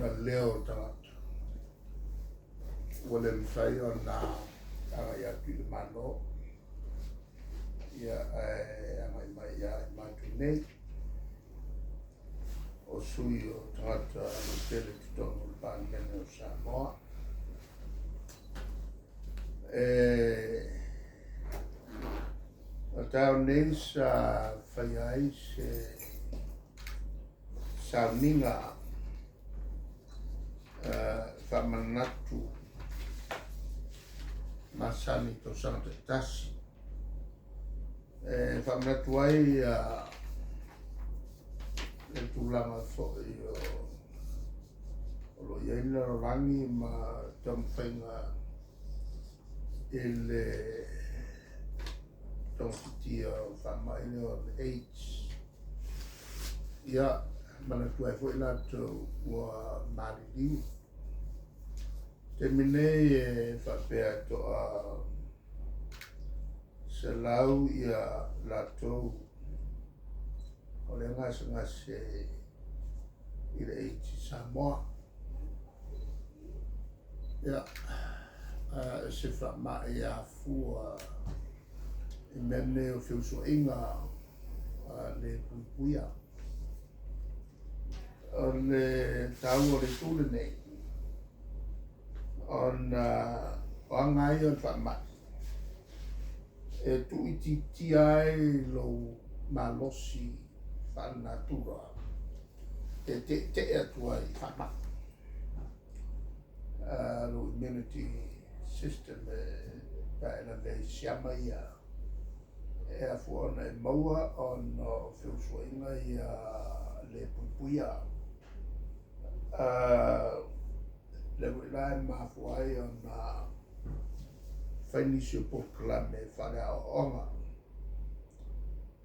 na leo tangata. Wale msai o na anga ya tui mano. Ia anga mai ya matu nei. O sui o tangata no tele tutongo pan mene o Samoa. O tau nei sa whaiai se sauninga whamanatu masani to sangata tasi. Whamanatu ai e tūlanga fōi o lo iaina o rangi ma tamwhainga ele tōkitia o whamaile o AIDS. Ia, mana tuai fōi nātou ua maririu. Te minei e whapea toa se lau ia lātou o le ngase i le AIDS Samoa. Ia, se whamai a fua i mene o whiuso inga le puipuia. O le tau o le tūle nei. O angai o whamai. E tu iti ti ai lo malosi whanatura. Te atua i whamai. Lo immunity system paena le siama ia. E a fuana e maua o no whiusoinga ia le puipuia. Le wilai mafuai o na whainisio poklame whare a onga.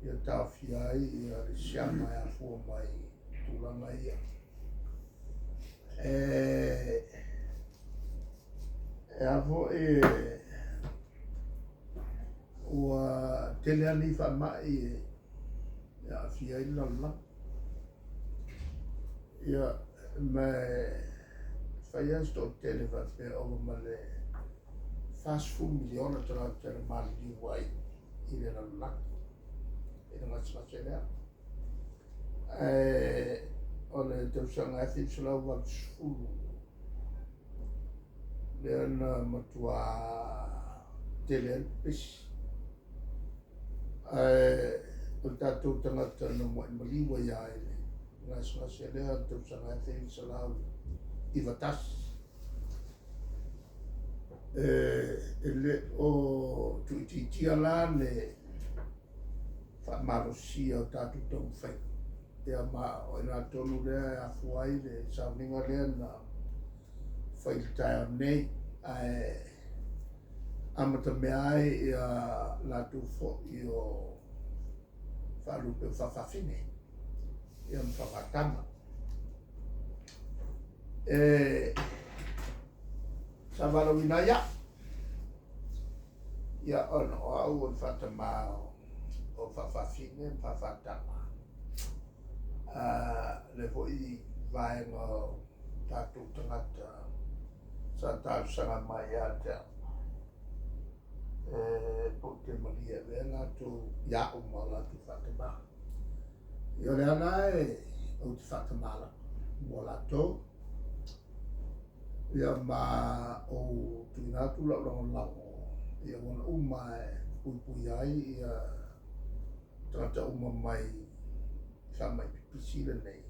Ia tawhiai ia le siama e a fua mai tūlanga ia. E avo ua tele ani whamai e a whiai lala. Ia me whaia sto tele whapea o ma le fast food miliona tala tala mali wai i le lala. I le ngats lea. O le tausanga e whipsalau wak sfulu. Lea na matua tele alpisi. O tātou tangata na moe maliwa ia ele. Ngasi lea tausanga e whipsalau i watasi. Ele o tuititia la le whamarosia o tātou tau whai. Ia ma o ina tonu lea e afuai le sauninga lea na whaitai o nei. Amata mea ai ia lātou fo i o whalupe whawhawhine. Ia mwhawhatama. Sa walawina ia. Ia ono au o whatamao o whawhawhine whawhatama. Le hoi vaenga o tātou tangata sa tāusanga mai a te po te malia vea lātou ia uma lātou whatama. Ia le ana o te whatamala mo lātou. Ia ma o tuinatu lau. Ia wana uma puipui ai ia tata uma mai whamai pipisile nei.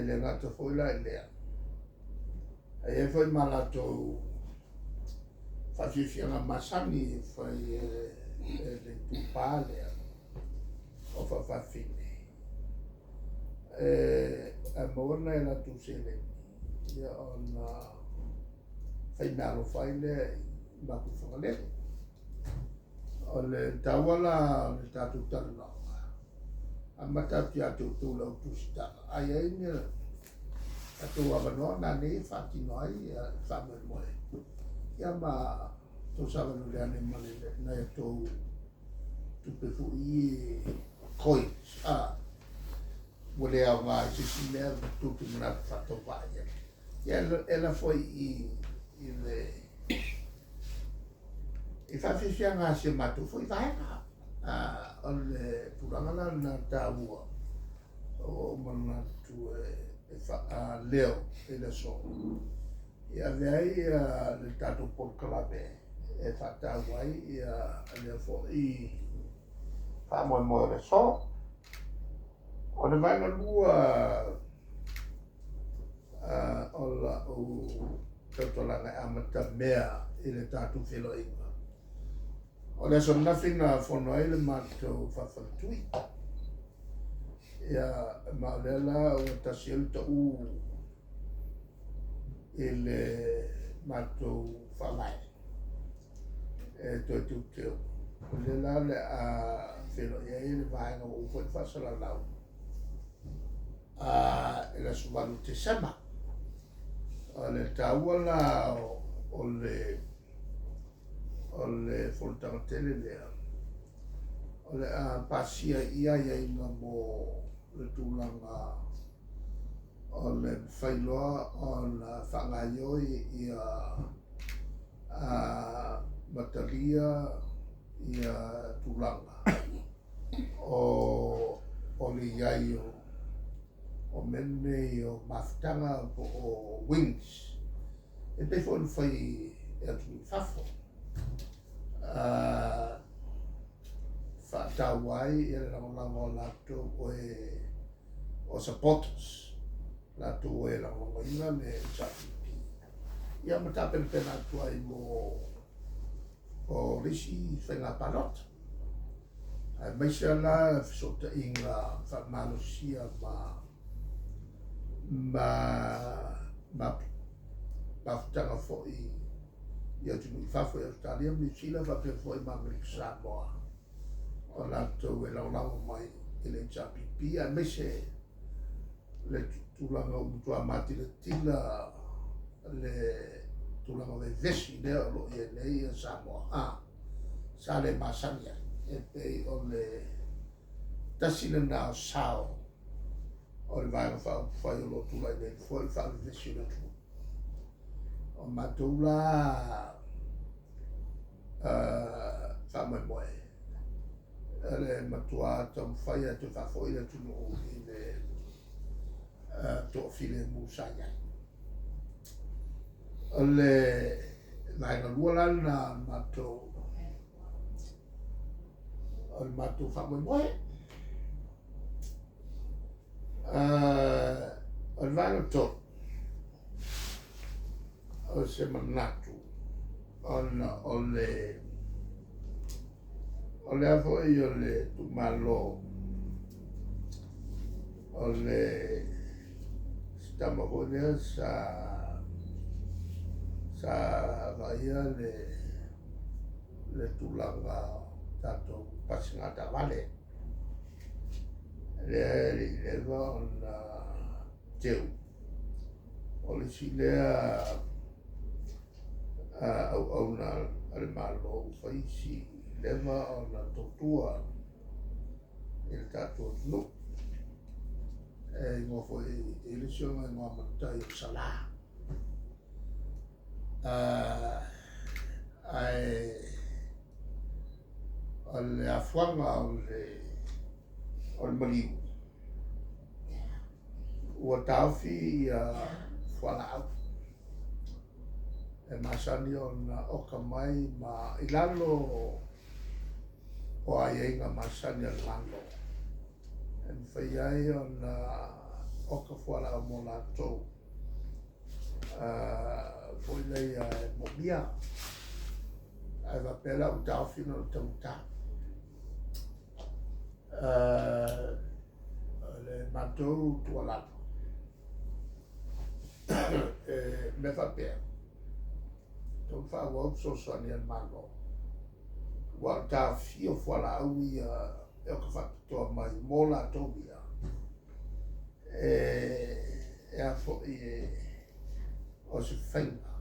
Le ngata whoila i lea. E whai ma lātou whawhiwhianga masani whai le tūpā lea o whawhine. A mawana e lātou sele. Ia ona whai naro whai lea i maku whangalele. O le tawala o le tātou tarana. A matati atu tūla o tūsitanga. Ai aini atu awanoa nā nei whātino ai whamai moe. Ia ma tō sawanu lea ne malele nai atou tupe fu i koi. wale au ngā sisi mea tutu mana whato whae. Ela foi i le i whawhisia ngā se matu foi vaenga. O le purangana na tāua o mana tu leo e le so. Ia vei le tātou porkalawe e whatau ai ia leo fo i whamoe moe le so. O le vaenga lua o la o tautolanga amata mea i le tātou whilo inga. O le so nothing na whono ai le mātou whawhatui. Ia maolela o tasiel ta u i le mātou whamai. E toi tu teo. O le la le a whilo ia i le vaenga o ufoi whasala lau. E la sumalu te sama. O le taua la o le foltanga tele lea. O le pasia ia inga mo le tūlanga o le whailoa o la whangaioi ia mataria ia tūlanga. O le iai o mene o maftanga o wings. E pe fo le whai e atu whafo. Whaatau ai e le rangonanga o lato o supporters. Lato e rangonanga ina me chapipi. Ia matapel pena atu ai mo o risi whenga palot. Maisa la fisota inga whamalosia ma whtanga fo ia tunu whafo e Australia, mi sila whape fo i Mamrik Samoa. O lato e laulango mai i le chapipi, a mese le tulanga o mutua mati le tila le tulanga le vesi lea o lo i e nei a Samoa. Sa le masania, e pei o le tasile na o sao. O le vaenga whai o lo tula i nei, fo i wha le vesi le tu. O matula whamai moe. Le matua tam whai atu whafo i atu no i le tō while mūsanya. O le vaenga luala na matou. O le matou whamai moe. O le vaenga tō. O se manatu. O le afo i o le tumalo. O le stamahonea sa vaia le tulanga tato pasingata vale. Le leva ona teu. O le silea au na ale malo faisi leva ona totua il tato no e ngofo i le sionga ngā matai o sala o le afuanga o le maliu ua tauwhi fuala au e masani ona oka mai ma ilalo o aienga masani al lalo. E mwhai ai ona oka fuala au mo latou. Foi lei e mobia. Ai vapela u tauwhi no tauta. Le matou tualato. Me vapela. Tau whāwau so soani an malo. Wa tā whio whala au i e o ka whakatoa mai mō la tau ia. E a fo i o se whainga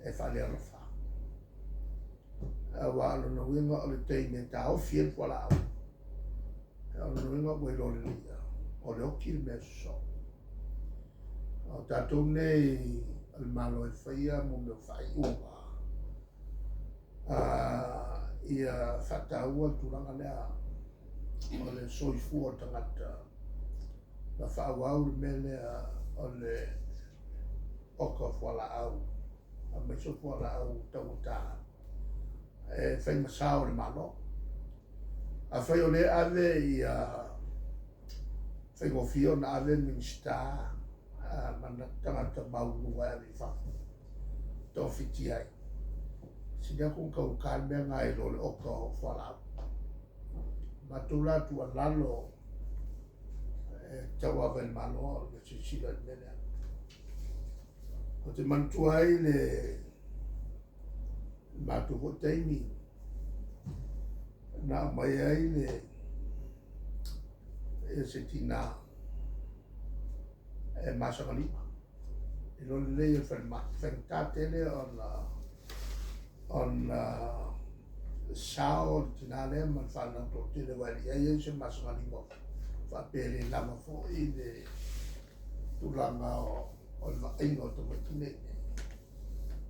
e whale alofa. A wa alo na winga o le teine tā o whien whala au. E alo na winga wei lore lia. o le oki le mea so. O tātou nei al malo e whaia mo me whai ua. Ia whataua turanga lea o le soifua tangata. Na whaawau le mea lea o le oka whala au. A meiso whala au tau tā. E whai masao le malo. A whai o le ave ia whai ngofio na ave minsta. Mana tangata maunua e mi whaku. Tō whiti ai. Sina kung kau kāmea ngai lo le oka o whala au. Matula tua lalo tau awa le malo le sisila le mele. O te mantua ai le matu ho teimi na mai ai le e se tina e masangalima. I lo le le whentatele on sao tina le man whanau to te le wali ai se masangalima. Whapere lama fo i le tulanga o le waingo to makine.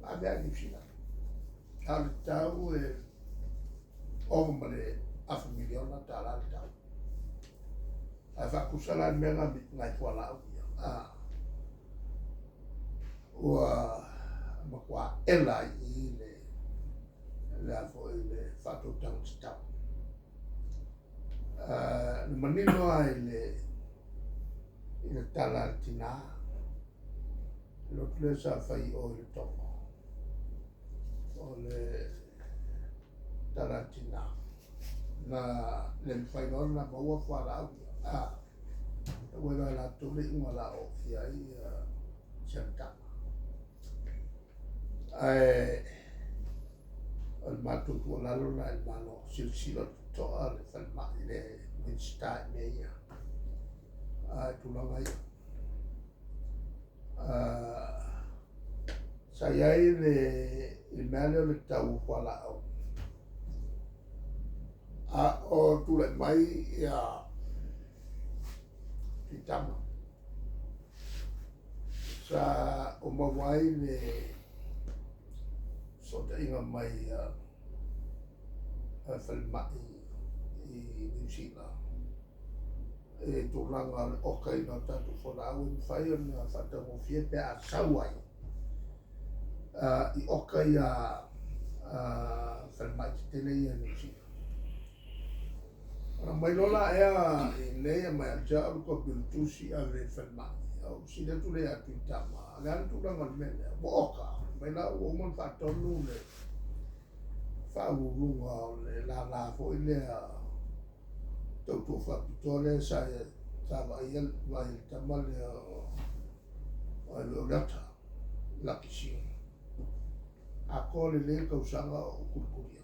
Ma mea ni fina. Tau le tau e o male afu miliona tala le tau. A whakusala le mea ngai kuala au ia. Ua makua ela i le afo i le whato tau te tau. Le manino ai le tala tina lo tle sa fai o le toko o le tala tina na le fai no na maua whala au wera la tole inga la o ki ai siantama al matu tu lalo na el malo silsilo toa le falma le minsta meia tulanga ia saya le mele le tau whala au o tule mai ia titama sa o mawai le so te inga mai falma i New Zealand e tulanga le oka i nga tatu whona au i whai o nga whatamo fie pe a sauai i oka i a falma i tele i a New Zealand. Ora mai lola ea i lea mai a jau ko biltusi a le falma au sida tu le atu i tama a gana tulanga le mele mo oka mai la o mon whatonu le whaurunga o le la fo i lea tau tō whapitole sa e tawa i el vai tama le o le rata laki si a kōle le kausanga o kurikuria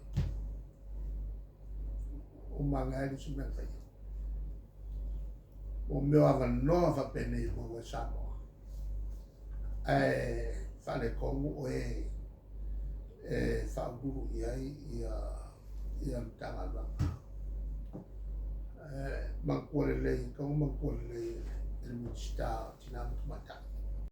o mangai si mea whai o meo ava noa whapene i mua Samoa whale kongu o whaururu i ai i am tangalanga mangkuale lei kau mangkuale lei ilmu sta tina mata